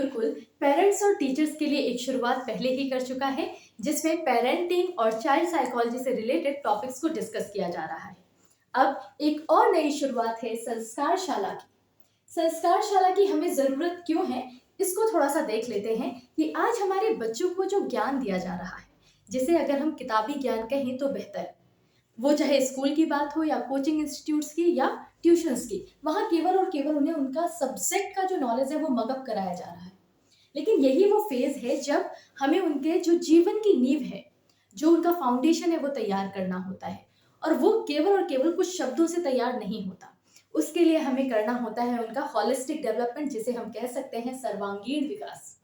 Gurukul parents और teachers के लिए एक शुरुआत पहले ही कर चुका है, जिसमें पेरेंटिंग और चाइल्ड साइकोलॉजी से रिलेटेड टॉपिक्स को डिस्कस किया जा रहा है। अब एक और नई शुरुआत है संस्कारशाला की। संस्कारशाला की हमें ज़रूरत क्यों है, इसको थोड़ा सा देख लेते हैं कि आज हमारे बच्चों को जो ज्ञान दिया जा रहा है, जिसे अगर हम किताबी ज्ञान कहें तो बेहतर, वो चाहे स्कूल की बात हो या कोचिंग इंस्टीट्यूट्स की या ट्यूशंस की, वहाँ केवल और केवल उन्हें उनका सब्जेक्ट का जो नॉलेज है वो मगअप कराया जा रहा है। लेकिन यही वो फेज़ है जब हमें उनके जो जीवन की नींव है, जो उनका फाउंडेशन है वो तैयार करना होता है, और वो केवल और केवल कुछ शब्दों से तैयार नहीं होता। उसके लिए हमें करना होता है उनका होलिस्टिक डेवलपमेंट, जिसे हम कह सकते हैं सर्वांगीण विकास।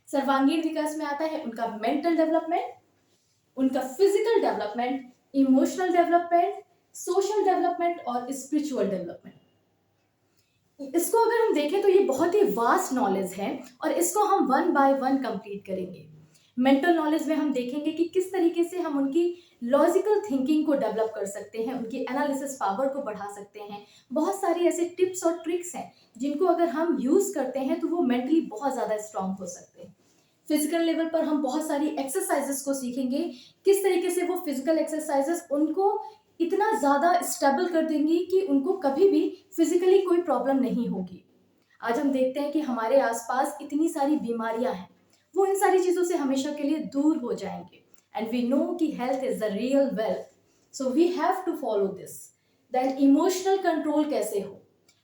सर्वांगीण विकास में आता है उनका मेंटल डेवलपमेंट, उनका physical development, emotional development, social development और स्पिरिचुअल डेवलपमेंट। इसको अगर हम देखें तो ये बहुत ही वास्ट नॉलेज है और इसको हम वन बाय वन कंप्लीट करेंगे। मेंटल नॉलेज में हम देखेंगे कि किस तरीके से हम उनकी लॉजिकल थिंकिंग को डेवलप कर सकते हैं, उनकी एनालिसिस पावर को बढ़ा सकते हैं। बहुत सारी ऐसे टिप्स और ट्रिक्स हैं जिनको अगर हम यूज़ करते हैं तो वो मेंटली बहुत ज़्यादा स्ट्रांग हो सकते हैं। फिजिकल लेवल पर हम बहुत सारी एक्सरसाइजेस को सीखेंगे, किस तरीके से वो फिजिकल एक्सरसाइजेस उनको इतना ज़्यादा स्टेबल कर देंगी कि उनको कभी भी फिजिकली कोई प्रॉब्लम नहीं होगी। आज हम देखते हैं कि हमारे आसपास इतनी सारी बीमारियां हैं, वो इन सारी चीज़ों से हमेशा के लिए दूर हो जाएंगे। एंड वी नो कि health is the real wealth, so we have to follow this. Then emotional control कैसे हो,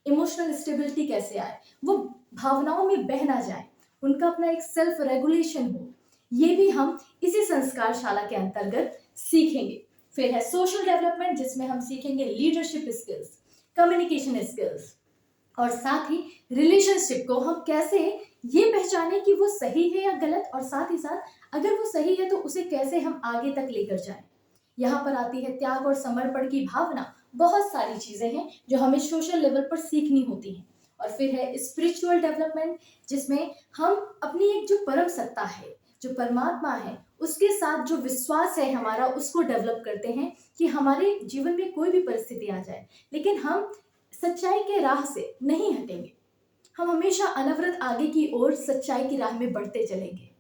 इमोशनल स्टेबिलिटी कैसे आए, वो भावनाओं में बह ना जाए, उनका अपना एक सेल्फ रेगुलेशन हो, ये भी हम इसी संस्कारशाला के अंतर्गत सीखेंगे। फिर है सोशल डेवलपमेंट, जिसमें हम सीखेंगे लीडरशिप स्किल्स, कम्युनिकेशन स्किल्स, और साथ ही रिलेशनशिप को हम कैसे ये पहचानें कि वो सही है या गलत, और साथ ही साथ अगर वो सही है तो उसे कैसे हम आगे तक लेकर जाएं। यहाँ पर आती है त्याग और समर्पण की भावना। बहुत सारी चीज़ें हैं जो हमें सोशल लेवल पर सीखनी होती हैं। और फिर है स्पिरिचुअल डेवलपमेंट, जिसमें हम अपनी एक जो परम सत्ता है, जो परमात्मा है, उसके साथ जो विश्वास है हमारा, उसको डेवलप करते हैं कि हमारे जीवन में कोई भी परिस्थिति आ जाए लेकिन हम सच्चाई के राह से नहीं हटेंगे। हम हमेशा अनवरत आगे की ओर सच्चाई की राह में बढ़ते चलेंगे।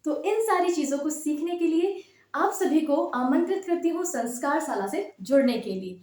तो इन सारी चीज़ों को सीखने के लिए आप सभी को आमंत्रित करती हूँ संस्कारशाला से जुड़ने के लिए।